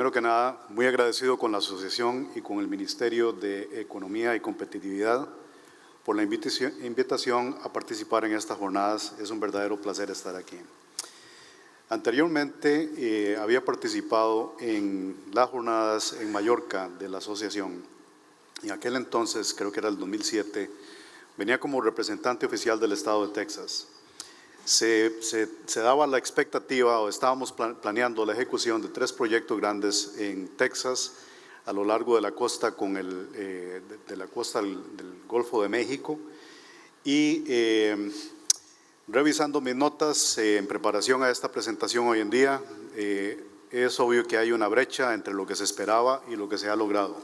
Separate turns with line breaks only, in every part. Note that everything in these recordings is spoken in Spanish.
primero que nada, muy agradecido con la asociación y con el Ministerio de Economía y Competitividad por la invitación a participar en estas jornadas. Es un verdadero placer estar aquí. Anteriormente había participado en las jornadas en Mallorca de la asociación. En aquel entonces, creo que era el 2007, venía como representante oficial del estado de Texas. Se daba la expectativa, o estábamos planeando la ejecución de 3 proyectos grandes en Texas, a lo largo de la costa, de la costa del Golfo de México. Y revisando mis notas en preparación a esta presentación hoy en día, es obvio que hay una brecha entre lo que se esperaba y lo que se ha logrado,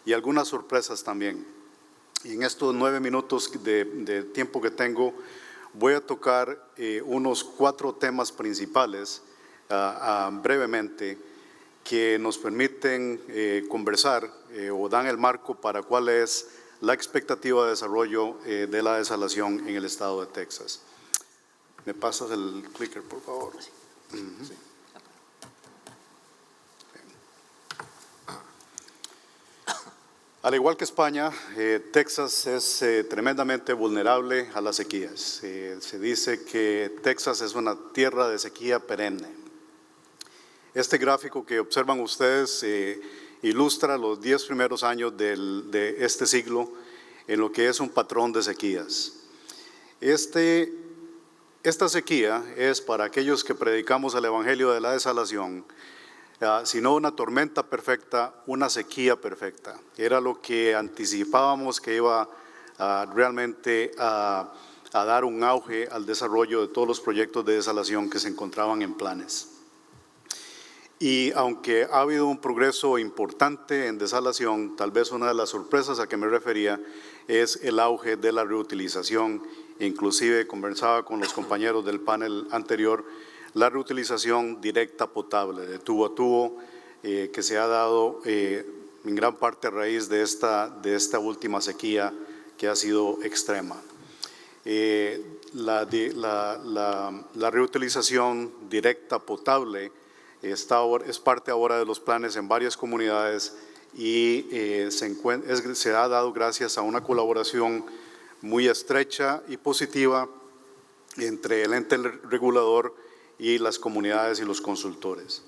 y algunas sorpresas también. Y en estos 9 minutos de tiempo que tengo, voy a tocar unos 4 temas principales brevemente, que nos permiten conversar o dan el marco para cuál es la expectativa de desarrollo de la desalación en el estado de Texas. ¿Me pasas el clicker, por favor? Sí. Sí. Al igual que España, Texas es tremendamente vulnerable a las sequías. Se dice que Texas es una tierra de sequía perenne. Este gráfico que observan ustedes ilustra los 10 primeros años de este siglo en lo que es un patrón de sequías. Esta sequía es, para aquellos que predicamos el evangelio de la desalación, sino una tormenta perfecta, una sequía perfecta. Era lo que anticipábamos que iba realmente a dar un auge al desarrollo de todos los proyectos de desalación que se encontraban en planes. Y aunque ha habido un progreso importante en desalación, tal vez una de las sorpresas a que me refería es el auge de la reutilización. Inclusive conversaba con los compañeros del panel anterior, la reutilización directa potable, de tubo a tubo, que se ha dado en gran parte a raíz de esta última sequía que ha sido extrema. La reutilización directa potable es parte ahora de los planes en varias comunidades y se ha dado gracias a una colaboración muy estrecha y positiva entre el ente regulador y las comunidades y los consultores.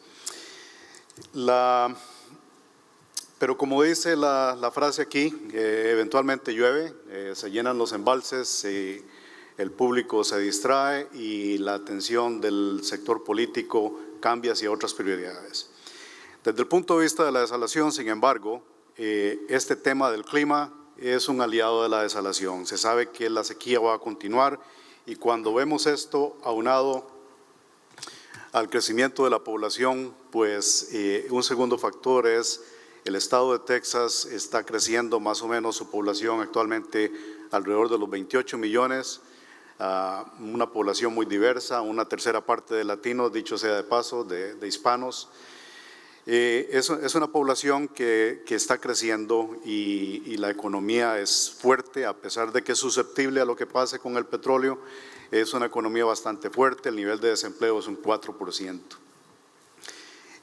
Pero como dice la frase aquí, eventualmente llueve, se llenan los embalses, el público se distrae y la atención del sector político cambia hacia otras prioridades. Desde el punto de vista de la desalación, sin embargo, este tema del clima es un aliado de la desalación. Se sabe que la sequía va a continuar y cuando vemos esto aunado al crecimiento de la población, pues un segundo factor es el estado de Texas está creciendo más o menos su población actualmente alrededor de los 28 millones, una población muy diversa, una tercera parte de latinos, dicho sea de paso, de hispanos. Es una población que está creciendo y la economía es fuerte, a pesar de que es susceptible a lo que pase con el petróleo. Es una economía bastante fuerte, el nivel de desempleo es un 4%.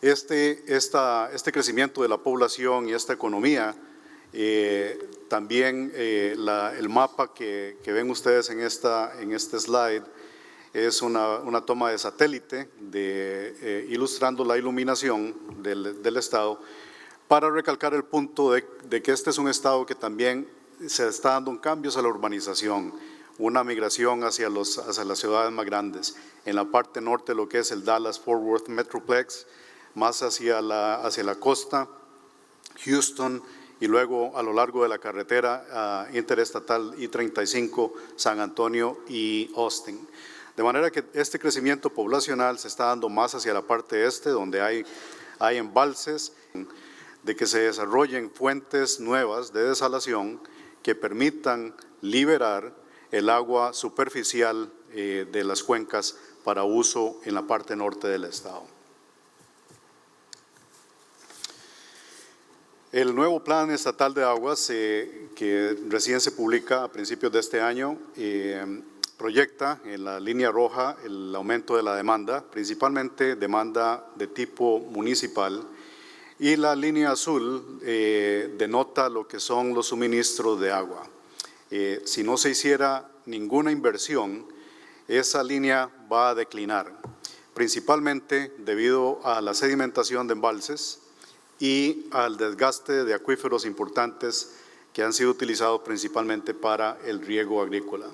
Este crecimiento de la población y esta economía, también el mapa que ven ustedes en este slide es una toma de satélite ilustrando la iluminación del estado, para recalcar el punto de que este es un estado que también se está dando cambios a la urbanización, una migración hacia las ciudades más grandes. En la parte norte, lo que es el Dallas-Fort Worth Metroplex, más hacia la costa, Houston, y luego a lo largo de la carretera interestatal I-35, San Antonio y Austin. De manera que este crecimiento poblacional se está dando más hacia la parte este, donde hay embalses, de que se desarrollen fuentes nuevas de desalación que permitan liberar el agua superficial de las cuencas para uso en la parte norte del estado. El nuevo Plan Estatal de Aguas, que recién se publica a principios de este año, proyecta en la línea roja el aumento de la demanda, principalmente demanda de tipo municipal, Y la línea azul denota lo que son los suministros de agua. Si no se hiciera ninguna inversión, esa línea va a declinar, principalmente debido a la sedimentación de embalses y al desgaste de acuíferos importantes que han sido utilizados principalmente para el riego agrícola.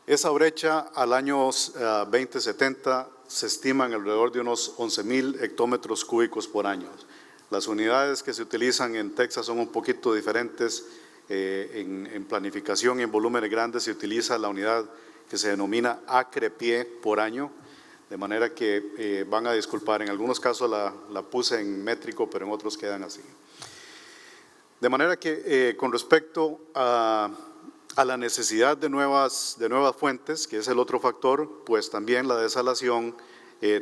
Esa brecha al año 2070 se estima en alrededor de unos 11,000 hectómetros cúbicos por año. Las unidades que se utilizan en Texas son un poquito diferentes. En planificación y en volúmenes grandes se utiliza la unidad que se denomina acre-pie por año, de manera que van a disculpar, en algunos casos la puse en métrico, pero en otros quedan así. De manera que con respecto a la necesidad de nuevas fuentes, que es el otro factor, pues también la desalación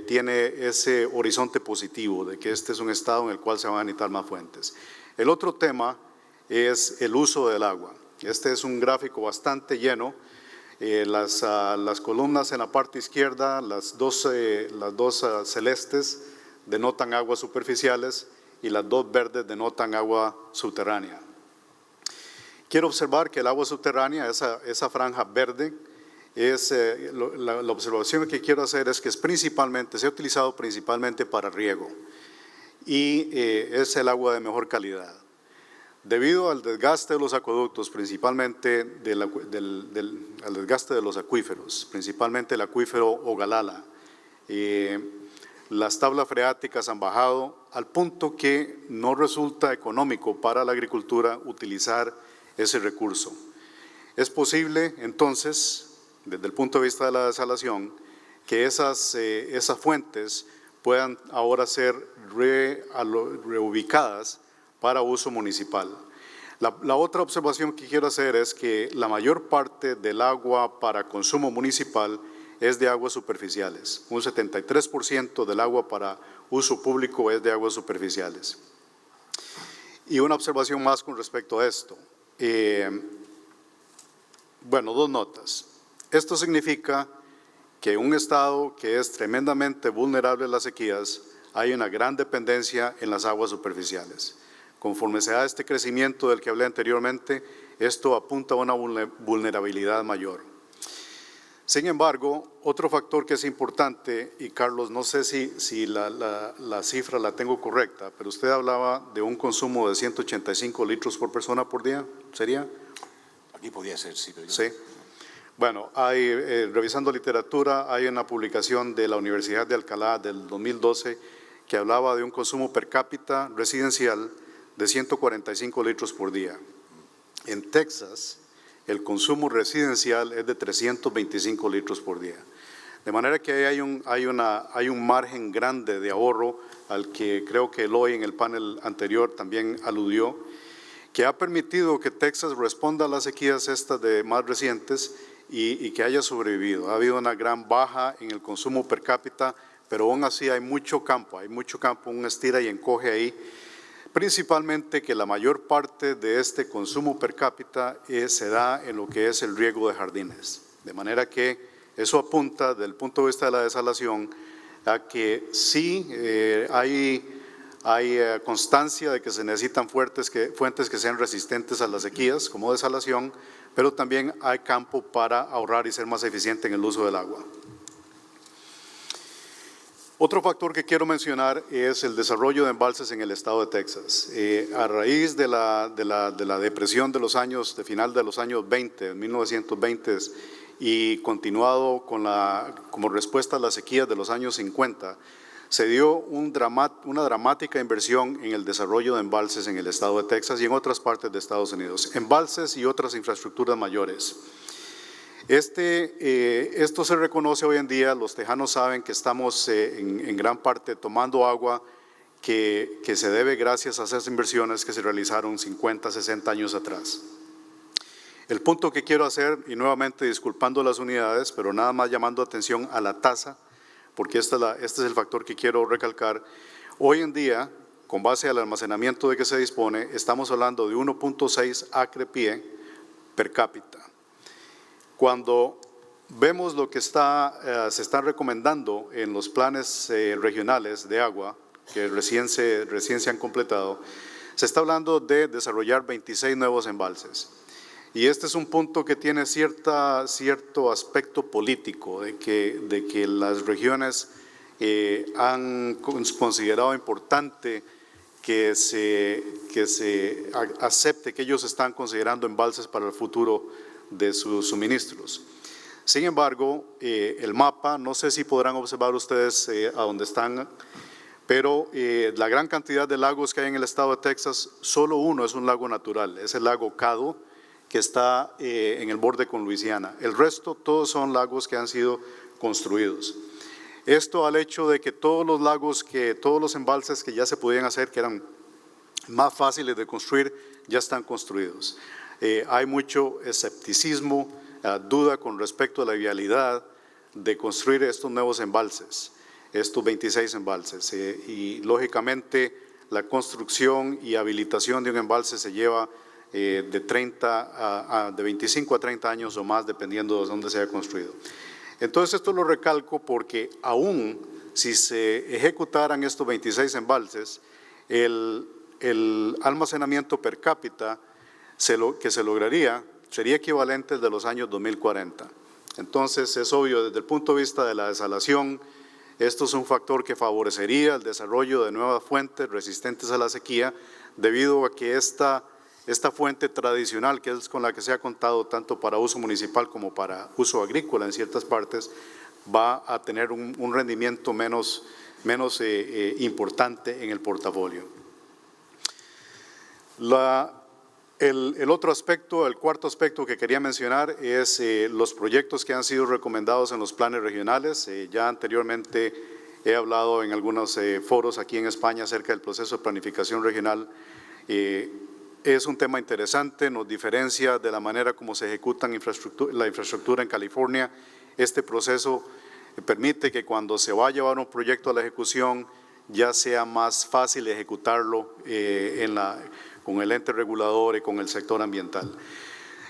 tiene ese horizonte positivo de que este es un estado en el cual se van a necesitar más fuentes. El otro tema es el uso del agua. Este es un gráfico bastante lleno. Las columnas en la parte izquierda, las dos celestes denotan aguas superficiales y las dos verdes denotan agua subterránea. Quiero observar que el agua subterránea, esa franja verde, la observación que quiero hacer es que se ha utilizado principalmente para riego y es el agua de mejor calidad. Debido al desgaste de los acueductos, principalmente al desgaste de los acuíferos, principalmente el acuífero Ogalala, las tablas freáticas han bajado al punto que no resulta económico para la agricultura utilizar ese recurso. Es posible, entonces, desde el punto de vista de la desalación, que esas fuentes puedan ahora ser reubicadas para uso municipal. La otra observación que quiero hacer es que la mayor parte del agua para consumo municipal es de aguas superficiales. Un 73% del agua para uso público es de aguas superficiales. Y una observación más con respecto a esto. Bueno, dos notas. Esto significa que un estado que es tremendamente vulnerable a las sequías, hay una gran dependencia en las aguas superficiales. Conforme se da este crecimiento del que hablé anteriormente, esto apunta a una vulnerabilidad mayor. Sin embargo, otro factor que es importante, y Carlos, no sé si la cifra la tengo correcta, pero usted hablaba de un consumo de 185 litros por persona por día, ¿sería?
Aquí podía ser, sí. Pero yo...
Sí. Bueno, revisando literatura, hay una publicación de la Universidad de Alcalá del 2012 que hablaba de un consumo per cápita residencial de 145 litros por día. En Texas, el consumo residencial es de 325 litros por día. De manera que hay un margen grande de ahorro al que creo que Eloy en el panel anterior también aludió, que ha permitido que Texas responda a las sequías estas de más recientes y que haya sobrevivido. Ha habido una gran baja en el consumo per cápita, pero aún así hay mucho campo, un estira y encoge ahí. Principalmente que la mayor parte de este consumo per cápita se da en lo que es el riego de jardines. De manera que eso apunta, desde el punto de vista de la desalación, a que sí hay constancia de que se necesitan fuentes que sean resistentes a las sequías, como desalación, pero también hay campo para ahorrar y ser más eficiente en el uso del agua. Otro factor que quiero mencionar es el desarrollo de embalses en el estado de Texas. A raíz de la depresión de de final de los años 20, 1920, y continuado como respuesta a las sequías de los años 50, se dio una dramática inversión en el desarrollo de embalses en el estado de Texas y en otras partes de Estados Unidos, embalses y otras infraestructuras mayores. Esto se reconoce hoy en día, los tejanos saben que estamos en gran parte tomando agua que se debe gracias a esas inversiones que se realizaron 50, 60 años atrás. El punto que quiero hacer, y nuevamente disculpando las unidades, pero nada más llamando atención a la tasa, porque este es el factor que quiero recalcar. Hoy en día, con base al almacenamiento de que se dispone, estamos hablando de 1.6 acre-pie per cápita. Cuando vemos lo que se está recomendando en los planes regionales de agua que recién se han completado. Se está hablando de desarrollar 26 nuevos embalses. Y este es un punto que tiene cierto aspecto político, de que las regiones han considerado importante que se acepte que ellos están considerando embalses para el futuro de sus suministros. Sin embargo, el mapa, no sé si podrán observar ustedes a dónde están, pero la gran cantidad de lagos que hay en el estado de Texas, solo uno es un lago natural, es el lago Caddo, que está en el borde con Luisiana. El resto, todos son lagos que han sido construidos. Esto al hecho de que todos los lagos, todos los embalses que ya se podían hacer, que eran más fáciles de construir, ya están construidos. Hay mucho escepticismo, duda con respecto a la viabilidad de construir estos nuevos embalses, estos 26 embalses. Y lógicamente la construcción y habilitación de un embalse se lleva de 25 a 30 años o más, dependiendo de dónde se haya construido. Entonces esto lo recalco porque aún si se ejecutaran estos 26 embalses, el almacenamiento per cápita que se lograría sería equivalente al de los años 2040. Entonces es obvio, desde el punto de vista de la desalación, esto es un factor que favorecería el desarrollo de nuevas fuentes resistentes a la sequía, debido a que esta fuente tradicional, que es con la que se ha contado tanto para uso municipal como para uso agrícola en ciertas partes, va a tener un rendimiento menos importante en el portafolio. El otro aspecto, el cuarto aspecto que quería mencionar es los proyectos que han sido recomendados en los planes regionales. Ya anteriormente he hablado en algunos foros aquí en España acerca del proceso de planificación regional. Es un tema interesante, nos diferencia de la manera como se ejecutan la infraestructura en California. Este proceso permite que cuando se va a llevar un proyecto a la ejecución ya sea más fácil ejecutarlo con el ente regulador y con el sector ambiental.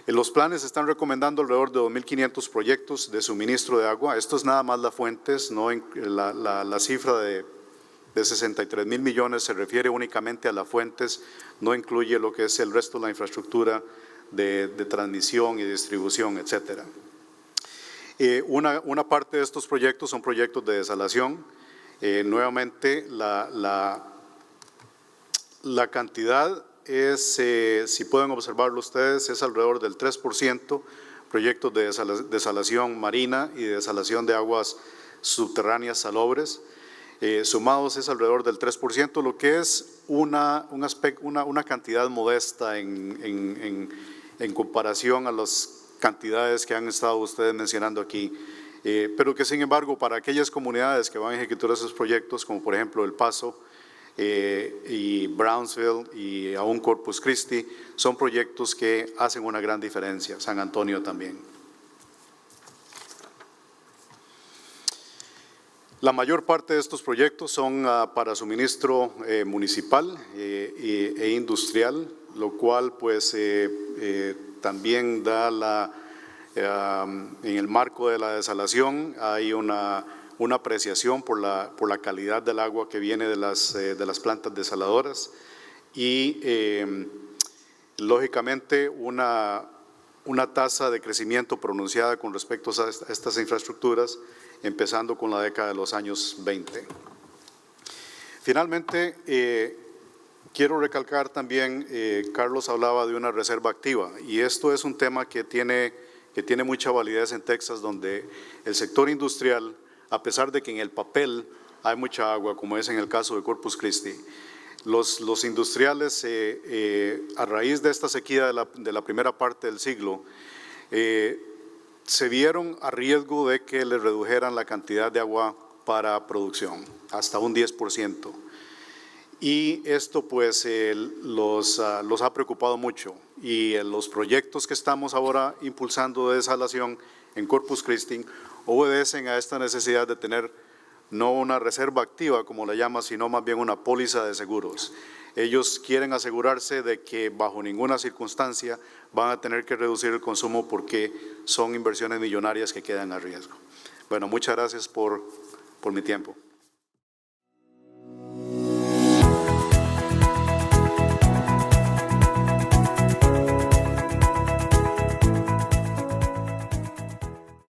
Los planes están recomendando alrededor de 2.500 proyectos de suministro de agua. Esto es nada más las fuentes, no la cifra de 63.000 millones se refiere únicamente a las fuentes, no incluye lo que es el resto de la infraestructura de transmisión y distribución, etcétera. Una parte de estos proyectos son proyectos de desalación. Nuevamente, la cantidad es, si pueden observarlo ustedes, es alrededor del 3%, proyectos de desalación marina y de desalación de aguas subterráneas salobres. Sumados es alrededor del 3%, lo que es una cantidad modesta en comparación a las cantidades que han estado ustedes mencionando aquí, pero que sin embargo para aquellas comunidades que van a ejecutar esos proyectos, como por ejemplo El Paso y Brownsville y aún Corpus Christi, son proyectos que hacen una gran diferencia, San Antonio también. La mayor parte de estos proyectos son para suministro municipal e industrial, lo cual pues también da en el marco de la desalación hay una apreciación por la calidad del agua que viene de las plantas desaladoras y lógicamente una tasa de crecimiento pronunciada con respecto a estas infraestructuras, empezando con la década de los años 20. Finalmente, quiero recalcar también, Carlos hablaba de una reserva activa, y esto es un tema que tiene mucha validez en Texas, donde el sector industrial, a pesar de que en el papel hay mucha agua, como es en el caso de Corpus Christi, los industriales, a raíz de esta sequía de la primera parte del siglo, se vieron a riesgo de que les redujeran la cantidad de agua para producción, hasta un 10%. Y esto pues los ha preocupado mucho, y los proyectos que estamos ahora impulsando de desalación en Corpus Christi obedecen a esta necesidad de tener no una reserva activa como la llama, sino más bien una póliza de seguros. ellos quieren asegurarse de que bajo ninguna circunstancia van a tener que reducir el consumo porque son inversiones millonarias que quedan a riesgo. Bueno, muchas gracias por mi tiempo.